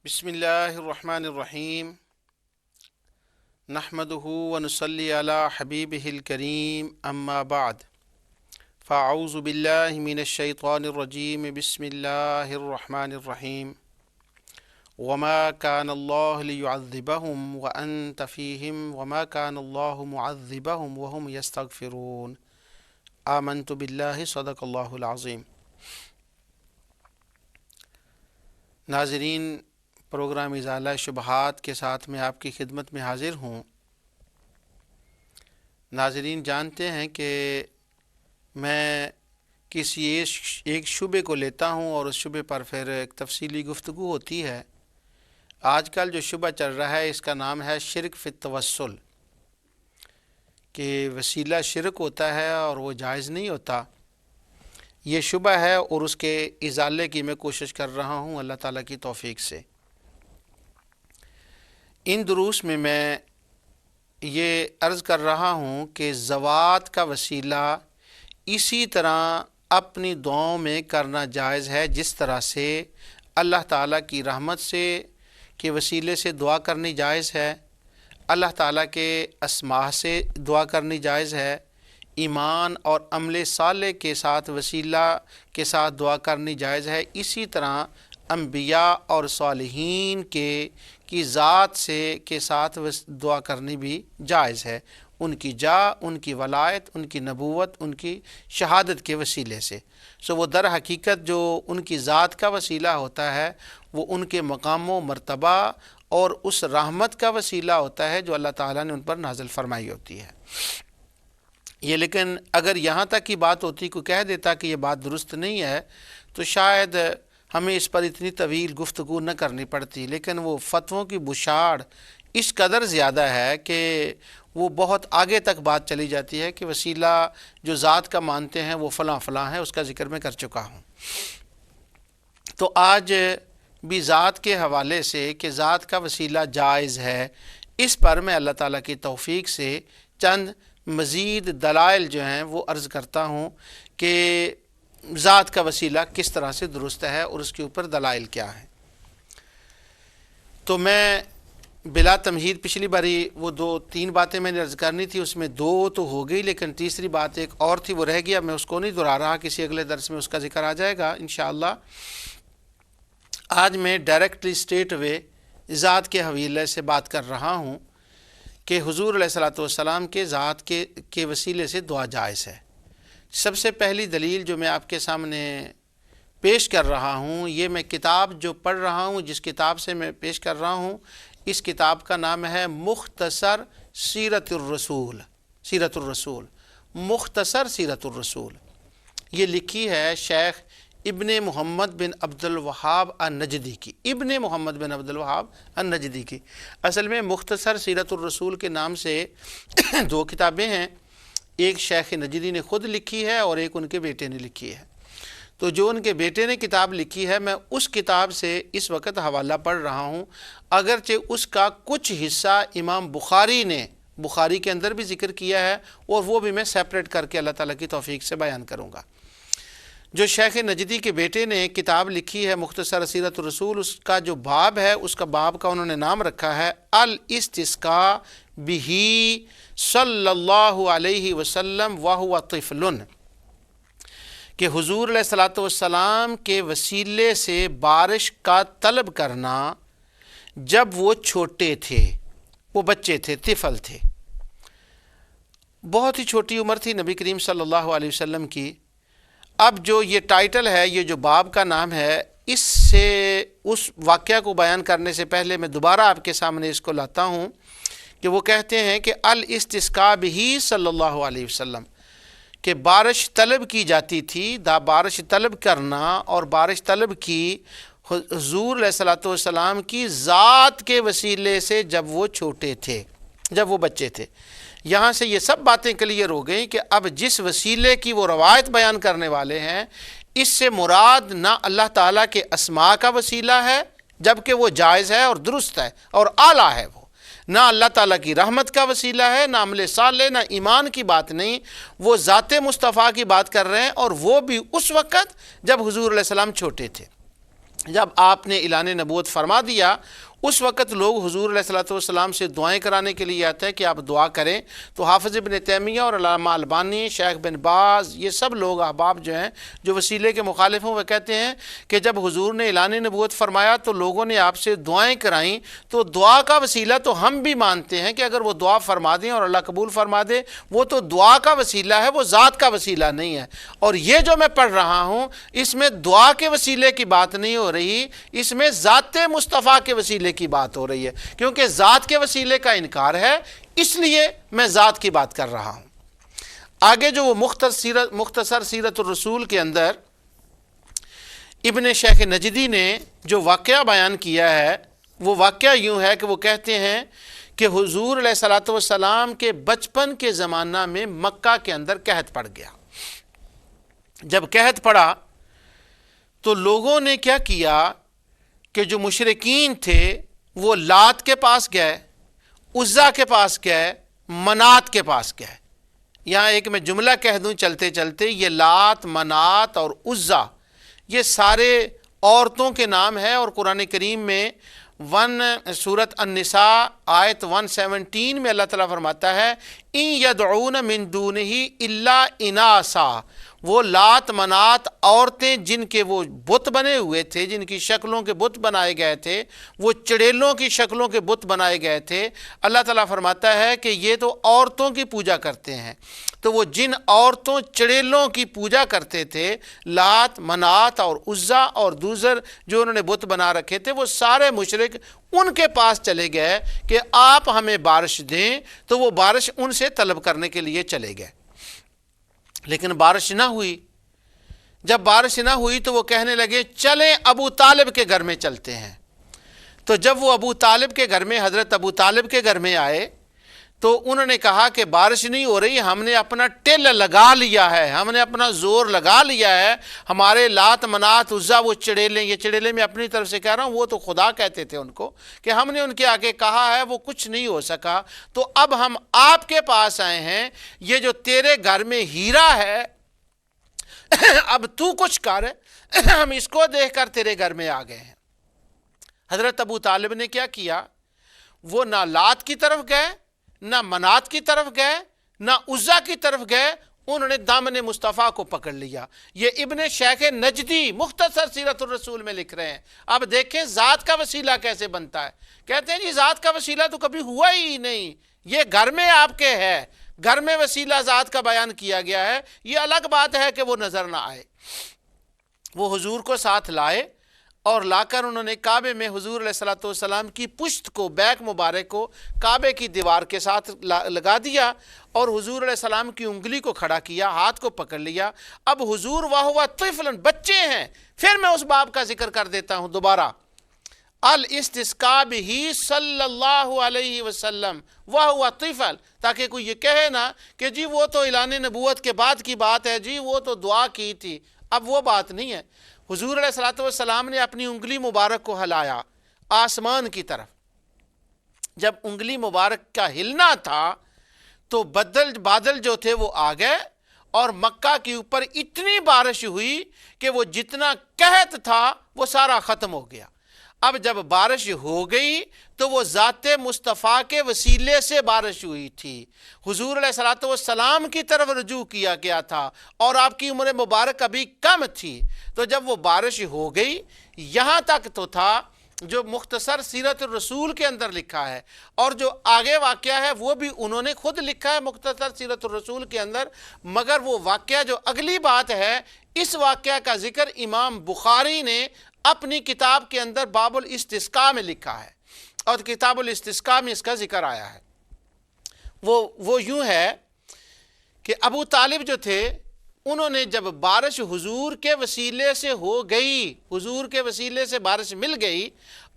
بسم اللہ الرحمن الرحیم نحمدہ ونصلی علی حبیبہ الکریم اما بعد فاعوذ باللہ من الشیطان الرجیم بسم اللہ الرحمن الرحیم وما كان اللہ لیعذبہم وانت فیہم وما كان اللہ معذبہم وہم یستغفرون آمنت باللہ صدق اللہ العظیم۔ ناظرین، پروگرام ازالہ شبہات کے ساتھ میں آپ کی خدمت میں حاضر ہوں۔ ناظرین جانتے ہیں کہ میں کسی ایک شعبے کو لیتا ہوں اور اس شعبے پر پھر ایک تفصیلی گفتگو ہوتی ہے۔ آج کل جو شعبہ چل رہا ہے اس کا نام ہے شرک فی التوسل، کہ وسیلہ شرک ہوتا ہے اور وہ جائز نہیں ہوتا۔ یہ شعبہ ہے اور اس کے ازالے کی میں کوشش کر رہا ہوں اللہ تعالیٰ کی توفیق سے۔ ان دروس میں یہ عرض کر رہا ہوں کہ زوات کا وسیلہ اسی طرح اپنی دعاؤں میں کرنا جائز ہے جس طرح سے اللہ تعالیٰ کی رحمت سے کے وسیلے سے دعا کرنی جائز ہے، اللہ تعالیٰ کے اسماء سے دعا کرنی جائز ہے، ایمان اور عمل صالح کے ساتھ وسیلہ کے ساتھ دعا کرنی جائز ہے۔ اسی طرح انبیاء اور صالحین کی ذات سے کے ساتھ دعا کرنی بھی جائز ہے، ان کی جاہ، ان کی ولایت، ان کی نبوت، ان کی شہادت کے وسیلے سے۔ وہ در حقیقت جو ان کی ذات کا وسیلہ ہوتا ہے وہ ان کے مقام و مرتبہ اور اس رحمت کا وسیلہ ہوتا ہے جو اللہ تعالیٰ نے ان پر نازل فرمائی ہوتی ہے۔ یہ لیکن اگر یہاں تک کی بات ہوتی، کوئی کہہ دیتا کہ یہ بات درست نہیں ہے تو شاید ہمیں اس پر اتنی طویل گفتگو نہ کرنی پڑتی، لیکن وہ فتووں کی بشاڑ اس قدر زیادہ ہے کہ وہ بہت آگے تک بات چلی جاتی ہے کہ وسیلہ جو ذات کا مانتے ہیں وہ فلاں فلاں ہے، اس کا ذکر میں کر چکا ہوں۔ تو آج بھی ذات کے حوالے سے کہ ذات کا وسیلہ جائز ہے، اس پر میں اللہ تعالیٰ کی توفیق سے چند مزید دلائل جو ہیں وہ عرض کرتا ہوں کہ ذات کا وسیلہ کس طرح سے درست ہے اور اس کے اوپر دلائل کیا ہیں۔ تو میں بلا تمہید پچھلی باری وہ 2-3 باتیں میں نے عرض کرنی تھی، اس میں 2 تو ہو گئی، لیکن تیسری بات ایک اور تھی وہ رہ گیا، میں اس کو نہیں دہرا رہا، کسی اگلے درس میں اس کا ذکر آ جائے گا انشاءاللہ۔ آج میں ڈائریکٹلی اسٹریٹ اوے ذات کے حوالے سے بات کر رہا ہوں کہ حضور علیہ الصلوۃ والسلام کے ذات کے وسیلے سے دعا جائز ہے۔ سب سے پہلی دلیل جو میں آپ کے سامنے پیش کر رہا ہوں، یہ میں کتاب جو پڑھ رہا ہوں، جس کتاب سے میں پیش کر رہا ہوں، اس کتاب کا نام ہے مختصر سیرت الرسول، مختصر سیرت الرسول۔ یہ لکھی ہے شیخ ابن محمد بن عبد الوہاب النجدی کی، ابن محمد بن عبد الوہاب النجدی کی۔ اصل میں مختصر سیرت الرسول کے نام سے 2 کتابیں ہیں، ایک شیخ نجدی نے خود لکھی ہے اور ایک ان کے بیٹے نے لکھی ہے۔ تو جو ان کے بیٹے نے کتاب لکھی ہے، میں اس کتاب سے اس وقت حوالہ پڑھ رہا ہوں، اگرچہ اس کا کچھ حصہ امام بخاری کے اندر بھی ذکر کیا ہے اور وہ بھی میں سیپریٹ کر کے اللہ تعالیٰ کی توفیق سے بیان کروں گا۔ جو شیخ نجدی کے بیٹے نے کتاب لکھی ہے مختصر سیرت الرسول، اس کا جو باب ہے، اس کا باب کا انہوں نے نام رکھا ہے الاستسقاء بہ صلی اللہ علیہ وسلم وہو طفل، کہ حضور علیہ الصلوۃ والسلام کے وسیلے سے بارش کا طلب کرنا جب وہ چھوٹے تھے، وہ بچے تھے، طفل تھے، بہت ہی چھوٹی عمر تھی نبی کریم صلی اللہ علیہ وسلم کی۔ اب جو یہ ٹائٹل ہے، یہ جو باب کا نام ہے، اس سے اس واقعہ کو بیان کرنے سے پہلے میں دوبارہ آپ کے سامنے اس کو لاتا ہوں کہ وہ کہتے ہیں کہ الاستسقاء بہ صلی اللہ علیہ وسلم، کہ بارش طلب کی جاتی تھی، بارش طلب کرنا اور بارش طلب کی حضور علیہ الصلوۃ والسلام کی ذات کے وسیلے سے جب وہ چھوٹے تھے، جب وہ بچے تھے۔ یہاں سے یہ سب باتیں کلیئر ہو گئیں کہ اب جس وسیلے کی وہ روایت بیان کرنے والے ہیں، اس سے مراد نہ اللہ تعالیٰ کے اسماء کا وسیلہ ہے، جبکہ وہ جائز ہے اور درست ہے اور اعلیٰ ہے، وہ نہ اللہ تعالیٰ کی رحمت کا وسیلہ ہے، نہ عمل صالح، نہ ایمان کی بات نہیں، وہ ذات مصطفیٰ کی بات کر رہے ہیں، اور وہ بھی اس وقت جب حضور علیہ السلام چھوٹے تھے۔ جب آپ نے اعلان نبوت فرما دیا اس وقت لوگ حضور علیہ الصلوۃ والسلام سے دعائیں کرانے کے لیے آتے ہیں کہ آپ دعا کریں، تو حافظ ابن تیمیہ اور علامہ البانی، شیخ بن باز، یہ سب لوگ احباب جو ہیں جو وسیلے کے مخالف ہیں، وہ کہتے ہیں کہ جب حضور نے اعلان نبوت فرمایا تو لوگوں نے آپ سے دعائیں کرائیں، تو دعا کا وسیلہ تو ہم بھی مانتے ہیں کہ اگر وہ دعا فرما دیں اور اللہ قبول فرما دے، وہ تو دعا کا وسیلہ ہے، وہ ذات کا وسیلہ نہیں ہے۔ اور یہ جو میں پڑھ رہا ہوں اس میں دعا کے وسیلے کی بات نہیں ہو رہی، اس میں ذات مصطفیٰ کے وسیلے کی بات ہو رہی ہے، کیونکہ ذات کے وسیلے کا انکار ہے، اس لیے میں ذات کی بات کر رہا ہوں۔ آگے جو وہ مختصر سیرت الرسول کے اندر ابن شیخ نجدی نے جو واقعہ بیان کیا ہے، وہ واقعہ یوں ہے کہ وہ کہتے ہیں کہ حضور علیہ الصلوۃ والسلام کے بچپن کے زمانہ میں مکہ کے اندر قحط پڑ گیا۔ جب قحط پڑا تو لوگوں نے کیا کیا کہ جو مشرکین تھے وہ لات کے پاس گئے، عزا کے پاس گئے، منات کے پاس گئے۔ یہاں ایک میں جملہ کہہ دوں چلتے چلتے، یہ لات، منات اور عزا یہ سارے عورتوں کے نام ہے، اور قرآن کریم میں سورۃ النساء آیت 117 میں اللہ تعالیٰ فرماتا ہے اِن يَدْعُونَ مِن دُونِهِ إِلَّا إِنَاثًا، وہ لات منات عورتیں جن کے وہ بت بنے ہوئے تھے، جن کی شکلوں کے بت بنائے گئے تھے، وہ چڑیلوں کی شکلوں کے بت بنائے گئے تھے، اللہ تعالیٰ فرماتا ہے کہ یہ تو عورتوں کی پوجا کرتے ہیں۔ تو وہ جن عورتوں چڑیلوں کی پوجا کرتے تھے، لات منات اور عزا اور دوسر جو انہوں نے بت بنا رکھے تھے، وہ سارے مشرک ان کے پاس چلے گئے کہ آپ ہمیں بارش دیں، تو وہ بارش ان سے طلب کرنے کے لیے چلے گئے، لیکن بارش نہ ہوئی۔ جب بارش نہ ہوئی تو وہ کہنے لگے چلیں ابو طالب کے گھر میں چلتے ہیں۔ تو جب وہ ابو طالب کے گھر میں، حضرت ابو طالب کے گھر میں آئے تو انہوں نے کہا کہ بارش نہیں ہو رہی، ہم نے اپنا ٹل لگا لیا ہے، ہم نے اپنا زور لگا لیا ہے، ہمارے لات منات عزا وہ چڑیلیں، یہ چڑیلیں میں اپنی طرف سے کہہ رہا ہوں، وہ تو خدا کہتے تھے ان کو، کہ ہم نے ان کے آگے کہا ہے وہ کچھ نہیں ہو سکا، تو اب ہم آپ کے پاس آئے ہیں، یہ جو تیرے گھر میں ہیرا ہے اب تو کچھ کر، ہم اس کو دیکھ کر تیرے گھر میں آ گئے ہیں۔ حضرت ابو طالب نے کیا کیا، وہ نہ لات کی طرف گئے، نہ منات کی طرف گئے، نہ عزا کی طرف گئے، انہوں نے دامن مصطفیٰ کو پکڑ لیا۔ یہ ابن شیخ نجدی مختصر سیرت الرسول میں لکھ رہے ہیں۔ اب دیکھیں ذات کا وسیلہ کیسے بنتا ہے۔ کہتے ہیں جی ذات کا وسیلہ تو کبھی ہوا ہی نہیں، یہ گھر میں آپ کے ہے، گھر میں وسیلہ ذات کا بیان کیا گیا ہے، یہ الگ بات ہے کہ وہ نظر نہ آئے۔ وہ حضور کو ساتھ لائے اور لا کر انہوں نے کعبے میں حضور علیہ الصلوۃ والسلام کی پشت کو، بیک مبارک کو کعبے کی دیوار کے ساتھ لگا دیا، اور حضور علیہ السلام کی انگلی کو کھڑا کیا، ہاتھ کو پکڑ لیا۔ اب حضور وَهُوَ طِفْلٌ، بچے ہیں۔ پھر میں اس باب کا ذکر کر دیتا ہوں دوبارہ، الاستسقاء بہ صلی اللہ علیہ وسلم وَهُوَ طِفْلٌ، تاکہ کوئی یہ کہے نا کہ جی وہ تو اعلان نبوت کے بعد کی بات ہے، جی وہ تو دعا کی تھی۔ اب وہ بات نہیں ہے۔ حضور علیہ الصلوۃ والسلام نے اپنی انگلی مبارک کو ہلایا آسمان کی طرف۔ جب انگلی مبارک کا ہلنا تھا تو بادل جو تھے وہ آ گئے، اور مکہ کے اوپر اتنی بارش ہوئی کہ وہ جتنا قحط تھا وہ سارا ختم ہو گیا۔ اب جب بارش ہو گئی تو وہ ذات مصطفیٰ کے وسیلے سے بارش ہوئی تھی، حضور علیہ الصلوۃ والسلام کی طرف رجوع کیا گیا تھا، اور آپ کی عمر مبارک ابھی کم تھی۔ تو جب وہ بارش ہو گئی، یہاں تک تو تھا جو مختصر سیرت الرسول کے اندر لکھا ہے، اور جو آگے واقعہ ہے وہ بھی انہوں نے خود لکھا ہے مختصر سیرت الرسول کے اندر، مگر وہ واقعہ جو اگلی بات ہے، اس واقعہ کا ذکر امام بخاری نے اپنی کتاب کے اندر باب الاستسقاء میں لکھا ہے، اور کتاب الاستسقاء میں اس کا ذکر آیا ہے۔ وہ یوں ہے کہ ابو طالب جو تھے، انہوں نے جب بارش حضور کے وسیلے سے ہو گئی، حضور کے وسیلے سے بارش مل گئی،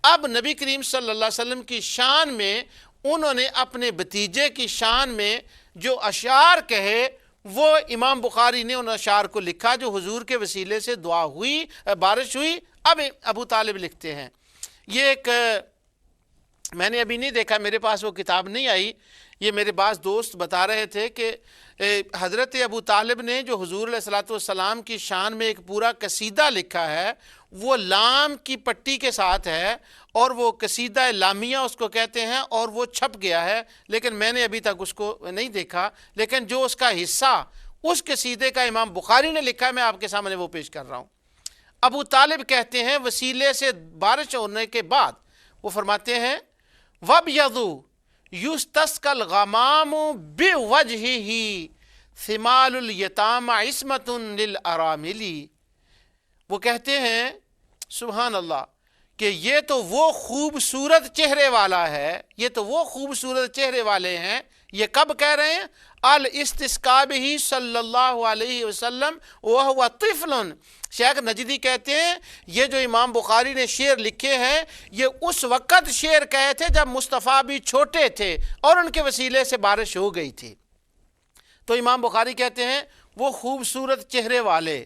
اب نبی کریم صلی اللہ علیہ وسلم کی شان میں انہوں نے اپنے بھتیجے کی شان میں جو اشعار کہے، وہ امام بخاری نے ان اشعار کو لکھا جو حضور کے وسیلے سے دعا ہوئی، بارش ہوئی۔ اب ابو طالب لکھتے ہیں، یہ ایک میں نے ابھی نہیں دیکھا، میرے پاس وہ کتاب نہیں آئی، یہ میرے بعض دوست بتا رہے تھے کہ حضرت ابو طالب نے جو حضور علیہ الصلوۃ والسلام کی شان میں ایک پورا قصیدہ لکھا ہے، وہ لام کی پٹی کے ساتھ ہے، اور وہ قصیدہ لامیہ اس کو کہتے ہیں، اور وہ چھپ گیا ہے، لیکن میں نے ابھی تک اس کو نہیں دیکھا، لیکن جو اس کا حصہ اس قصیدے کا امام بخاری نے لکھا ہے، میں آپ کے سامنے وہ پیش کر رہا ہوں۔ ابو طالب کہتے ہیں وسیلے سے بارش ہونے کے بعد وہ فرماتے ہیں وَبْيَضُ يُسْتَسْقَى الْغَمَامُ بِوَجْهِهِ ثِمَالُ الْيَتَامَ عِصْمَةٌ لِلْأَرَامِلِ، وہ کہتے ہیں سبحان اللہ کہ یہ تو وہ خوبصورت چہرے والا ہے، یہ تو وہ خوبصورت چہرے والے ہیں، یہ کب کہہ رہے ہیں؟ الاستسقاء بہ صلی اللہ علیہ وسلم وہو طفل۔ شیخ نجدی کہتے ہیں یہ جو امام بخاری نے شعر لکھے ہیں یہ اس وقت شعر کہے تھے جب مصطفیٰ بھی چھوٹے تھے اور ان کے وسیلے سے بارش ہو گئی تھی۔ تو امام بخاری کہتے ہیں وہ خوبصورت چہرے والے،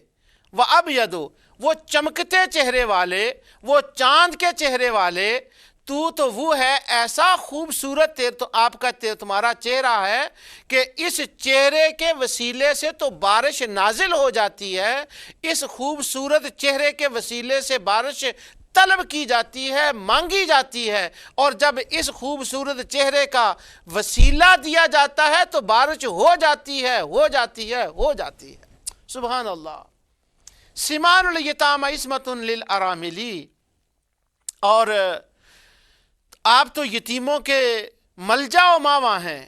وَأَبْيَضُ وہ چمکتے چہرے والے، وہ چاند کے چہرے والے، تو وہ ہے ایسا خوبصورت تو آپ کا تمہارا چہرہ ہے کہ اس چہرے کے وسیلے سے تو بارش نازل ہو جاتی ہے، اس خوبصورت چہرے کے وسیلے سے بارش طلب کی جاتی ہے، مانگی جاتی ہے، اور جب اس خوبصورت چہرے کا وسیلہ دیا جاتا ہے تو بارش ہو جاتی ہے، ہو جاتی ہے، ہو جاتی ہے۔ سبحان اللہ۔ سمان الیتام عصمۃ للارامل، اور آپ تو یتیموں کے ملجا و ماوا ہیں،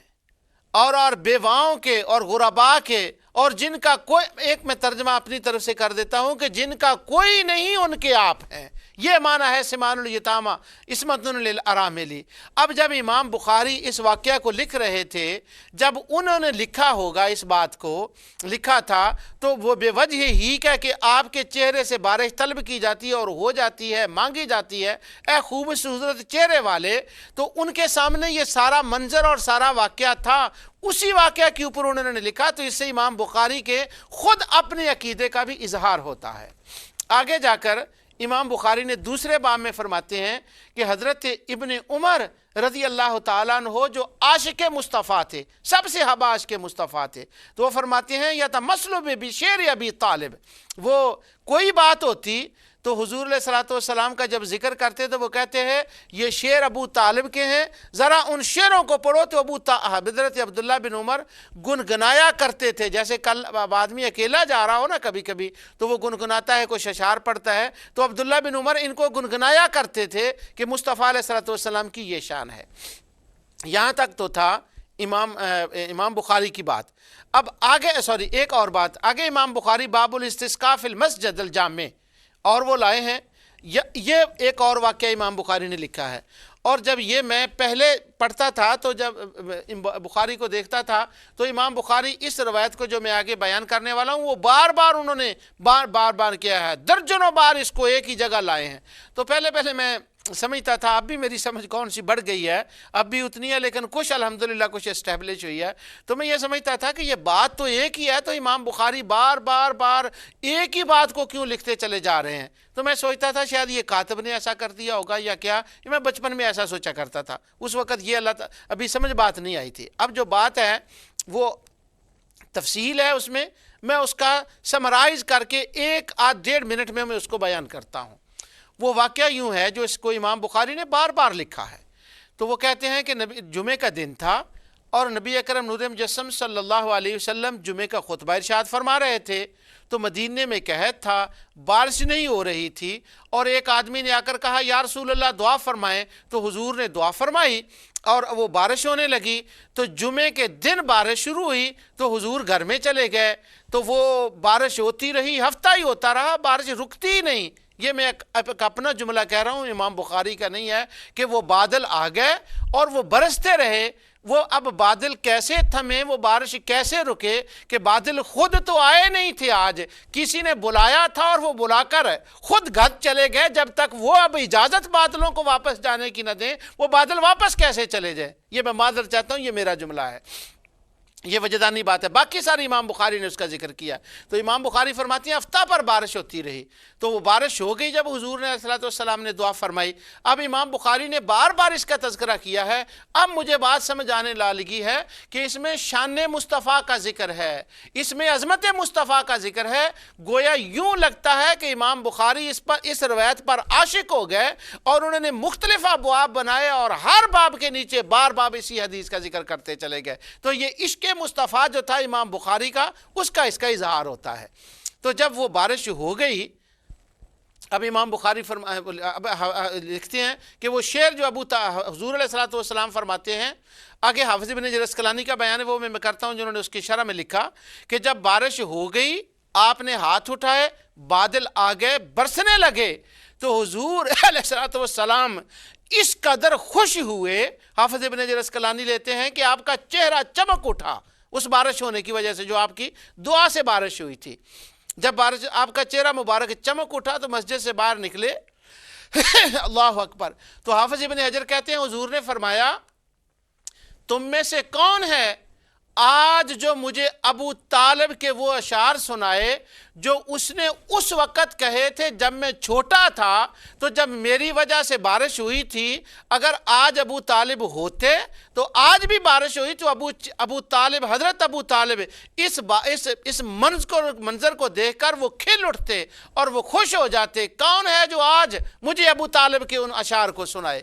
اور بیواؤں کے اور غرباء کے، اور جن کا کوئی، ایک میں ترجمہ اپنی طرف سے کر دیتا ہوں کہ جن کا کوئی نہیں ان کے آپ ہیں، یہ معنی ہے سمان الیتامہ عصمۃ للارامل۔ اب جب امام بخاری اس واقعہ کو لکھ رہے تھے، جب انہوں نے لکھا ہوگا، اس بات کو لکھا تھا، تو وہ بے وجہ ہی کہ آپ کے چہرے سے بارش طلب کی جاتی ہے اور ہو جاتی ہے، مانگی جاتی ہے، اے خوبصورت چہرے والے، تو ان کے سامنے یہ سارا منظر اور سارا واقعہ تھا، اسی واقعہ کے اوپر انہوں نے لکھا، تو اس سے امام بخاری کے خود اپنے عقیدے کا بھی اظہار ہوتا ہے۔ آگے جا کر امام بخاری نے دوسرے باب میں فرماتے ہیں کہ حضرت ابن عمر رضی اللہ تعالیٰ عنہ جو عاشق مصطفیٰ تھے، سب سے حبا عاشق مصطفیٰ تھے، تو وہ فرماتے ہیں یتمثل بشعر ابی طالب، وہ کوئی بات ہوتی تو حضور علیہ الصلوۃ والسلام کا جب ذکر کرتے تو وہ کہتے ہیں یہ شعر ابو طالب کے ہیں، ذرا ان شعروں کو پڑھو، تو حضرت عبداللہ بن عمر گنگنایا کرتے تھے، جیسے کل آدمی اکیلا جا رہا ہو نا کبھی کبھی تو وہ گنگناتا ہے، کوئی اشعار پڑھتا ہے، تو عبداللہ بن عمر ان کو گنگنایا کرتے تھے کہ مصطفیٰ علیہ الصلوۃ والسلام کی یہ شان ہے۔ یہاں تک تو تھا امام بخاری کی بات۔ اب آگے ایک اور بات، آگے امام بخاری باب الاستسقاء فی المسجد الجامع اور وہ لائے ہیں، یہ ایک اور واقعہ امام بخاری نے لکھا ہے، اور جب یہ میں پہلے پڑھتا تھا تو جب بخاری کو دیکھتا تھا تو امام بخاری اس روایت کو جو میں آگے بیان کرنے والا ہوں وہ بار بار انہوں نے بار کیا ہے، درجنوں بار اس کو ایک ہی جگہ لائے ہیں۔ تو پہلے میں سمجھتا تھا، اب بھی میری سمجھ کون سی بڑھ گئی ہے، اب بھی اتنی ہے، لیکن کچھ الحمدللہ کچھ اسٹیبلش ہوئی ہے، تو میں یہ سمجھتا تھا کہ یہ بات تو ایک ہی ہے، تو امام بخاری بار ایک ہی بات کو کیوں لکھتے چلے جا رہے ہیں؟ تو میں سوچتا تھا شاید یہ کاتب نے ایسا کر دیا ہوگا یا کیا، میں بچپن میں ایسا سوچا کرتا تھا، اس وقت یہ ابھی سمجھ بات نہیں آئی تھی۔ اب جو بات ہے وہ تفصیل ہے، اس میں اس کا سمرائز کر کے 1-1.5 منٹ میں اس کو بیان کرتا ہوں۔ وہ واقعہ یوں ہے جو اس کو امام بخاری نے بار لکھا ہے۔ تو وہ کہتے ہیں کہ جمعے کا دن تھا اور نبی اکرم نور مجسم صلی اللہ علیہ وسلم جمعے کا خطبہ ارشاد فرما رہے تھے، تو مدینے میں قحط تھا، بارش نہیں ہو رہی تھی، اور ایک آدمی نے آ کر کہا یا رسول اللہ دعا فرمائیں، تو حضور نے دعا فرمائی اور وہ بارش ہونے لگی۔ تو جمعے کے دن بارش شروع ہوئی تو حضور گھر میں چلے گئے، تو وہ بارش ہوتی رہی، ہفتہ ہی ہوتا رہا، بارش رکتی ہی نہیں۔ یہ میں اپنا جملہ کہہ رہا ہوں، امام بخاری کا نہیں ہے، کہ وہ بادل آ گئے اور وہ برستے رہے۔ وہ اب بادل کیسے تھمے، وہ بارش کیسے رکے کہ بادل خود تو آئے نہیں تھے، آج کسی نے بلایا تھا اور وہ بلا کر خود گھر چلے گئے، جب تک وہ اب اجازت بادلوں کو واپس جانے کی نہ دیں وہ بادل واپس کیسے چلے جائیں۔ یہ میں معذرت چاہتا ہوں، یہ میرا جملہ ہے۔ یہ وجدانی بات ہے، باقی ساری امام بخاری نے اس کا ذکر کیا۔ تو امام بخاری فرماتے ہیں ہفتہ پر بارش ہوتی رہی، تو وہ بارش ہو گئی جب حضور نے علیہ الصلوۃ والسلام نے دعا فرمائی۔ اب امام بخاری نے بار بار اس کا تذکرہ کیا ہے۔ اب مجھے بات سمجھ آنے لگی ہے کہ اس میں شان مصطفیٰ کا ذکر ہے، اس میں عظمت مصطفیٰ کا ذکر ہے۔ گویا یوں لگتا ہے کہ امام بخاری اس روایت پر عاشق ہو گئے اور انہوں نے مختلف ابواب بنائے اور ہر باب کے نیچے بار بار اسی حدیث کا ذکر کرتے چلے گئے۔ تو یہ عشق مصطفیٰ جو تھا امام بخاری کا، اس کا اظہار ہوتا ہے۔ تو جب وہ بارش ہو گئی، اب امام بخاری لکھتے ہیں کہ وہ شعر جو حضور علیہ الصلوۃ والسلام فرماتے ہیں، آگے حافظ ابن حجر اسقلانی کا بیان ہے، وہ میں کرتا ہوں، جنہوں نے اس کی شرح میں لکھا کہ جب بارش ہو گئی آپ نے ہاتھ اٹھائے، بادل آ گئے، برسنے لگے، تو حضور علیہ الصلوۃ والسلام اس قدر خوش ہوئے، حافظ ابن حجر اسقلانی لیتے ہیں کہ آپ کا چہرہ چمک اٹھا اس بارش ہونے کی وجہ سے، جو آپ کی دعا سے بارش ہوئی تھی۔ جب بارش آپ کا چہرہ مبارک چمک اٹھا تو مسجد سے باہر نکلے اللہ اکبر۔ تو حافظ ابن حجر کہتے ہیں حضور نے فرمایا تم میں سے کون ہے آج جو مجھے ابو طالب کے وہ اشعار سنائے جو اس نے اس وقت کہے تھے جب میں چھوٹا تھا، تو جب میری وجہ سے بارش ہوئی تھی، اگر آج ابو طالب ہوتے تو آج بھی بارش ہوئی تو ابو طالب، حضرت ابو طالب اس منظر کو دیکھ کر وہ کھل اٹھتے اور وہ خوش ہو جاتے۔ کون ہے جو آج مجھے ابو طالب کے ان اشعار کو سنائے؟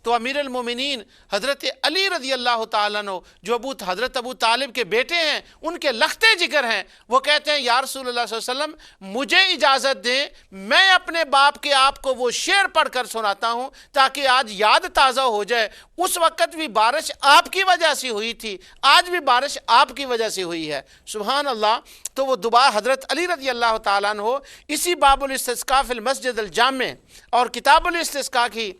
تو امیر المومنین حضرت علی رضی اللہ تعالیٰ عنہ جو حضرت ابو طالب کے بیٹے ہیں، ان کے لختے جگر ہیں، وہ کہتے ہیں یا رسول اللہ صلی اللہ علیہ وسلم مجھے اجازت دیں، میں اپنے باپ کے آپ کو وہ شعر پڑھ کر سناتا ہوں تاکہ آج یاد تازہ ہو جائے، اس وقت بھی بارش آپ کی وجہ سے ہوئی تھی، آج بھی بارش آپ کی وجہ سے ہوئی ہے۔ سبحان اللہ۔ تو وہ دوبارہ حضرت علی رضی اللہ تعالیٰ عنہ اسی باب الاستسقاء فی المسجد الجامع اور کتاب الاستسقاء کی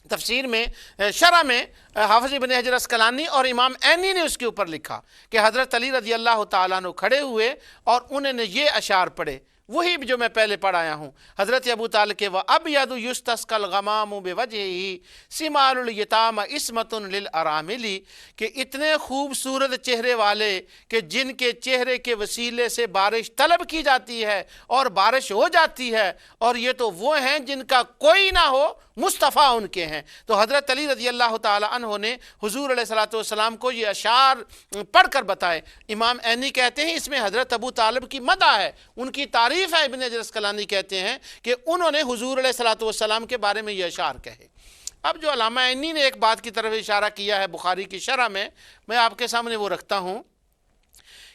تفسیر میں، شرح میں، حافظ ابن حجر اسقلانی اور امام عینی نے اس کے اوپر لکھا کہ حضرت علی رضی اللہ تعالیٰ عنہ کھڑے ہوئے اور انہوں نے یہ اشعار پڑھے، وہی جو میں پہلے پڑھ آیا ہوں، حضرت ابو طالب کے وَأَبْيَضُ يُسْتَسْقَى الْغَمَامُ بِوَجْهِهِ ثِمَارُ الْيَتَامَ عِصْمَةٌ لِلْأَرَامِلِ، کہ اتنے خوبصورت چہرے والے کہ جن کے چہرے کے وسیلے سے بارش طلب کی جاتی ہے اور بارش ہو جاتی ہے، اور یہ تو وہ ہیں جن کا کوئی نہ ہو، مصطفیٰ ان کے ہیں۔ تو حضرت علی رضی اللہ تعالی عنہ نے حضور علیہ الصلوۃ والسلام کو یہ اشعار پڑھ کر بتائے۔ امام عینی کہتے ہیں اس میں حضرت ابو طالب کی مدح ہے، ان کی تعریف ہے۔ ابن حجر اسقلانی کہتے ہیں کہ انہوں نے حضور علیہ الصلوۃ والسلام کے بارے میں یہ اشعار کہے۔ اب جو علامہ عینی نے ایک بات کی طرف اشارہ کیا ہے بخاری کی شرح میں آپ کے سامنے وہ رکھتا ہوں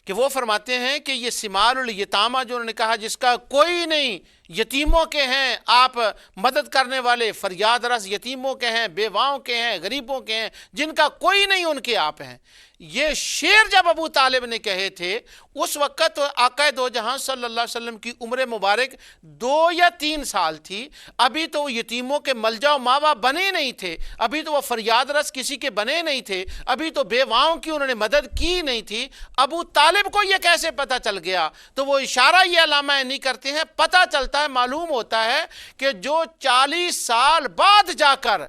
کہ وہ فرماتے ہیں کہ یہ ثمار الیتامہ جو انہوں نے کہا جس کا کوئی نہیں، یتیموں کے ہیں آپ مدد کرنے والے، فریاد رس یتیموں کے ہیں، بیواؤں کے ہیں، غریبوں کے ہیں، جن کا کوئی نہیں ان کے آپ ہیں۔ یہ شعر جب ابو طالب نے کہے تھے اس وقت آقا دو جہاں صلی اللہ علیہ وسلم کی عمر مبارک 2 یا 3 سال تھی، ابھی تو وہ یتیموں کے ملجا و ماوا بنے نہیں تھے، ابھی تو وہ فریاد رس کسی کے بنے نہیں تھے، ابھی تو بیواؤں کی انہوں نے مدد کی نہیں تھی۔ ابو طالب کو یہ کیسے پتہ چل گیا؟ تو وہ اشارہ یہ علامہ نہیں کرتے ہیں، پتہ چلتا ہے، معلوم ہوتا ہے کہ جو 40 سال بعد جا کر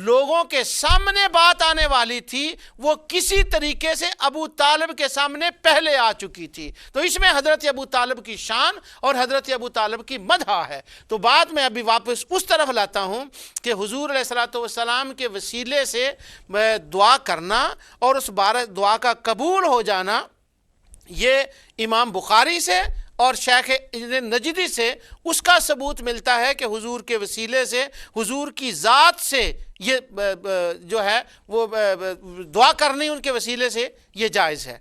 لوگوں کے سامنے بات آنے والی تھی وہ کسی طریقے سے ابو طالب کے سامنے پہلے آ چکی تھی۔ تو اس میں حضرت ابو طالب کی شان اور حضرت ابو طالب کی مدح ہے۔ تو بعد میں ابھی واپس اس طرف لاتا ہوں کہ حضور علیہ الصلوۃ والسلام کے وسیلے سے دعا کرنا اور اس دعا کا قبول ہو جانا، یہ امام بخاری سے اور شیخ نجدی سے اس کا ثبوت ملتا ہے کہ حضور کے وسیلے سے، حضور کی ذات سے یہ جو ہے وہ دعا کرنی ان کے وسیلے سے یہ جائز ہے۔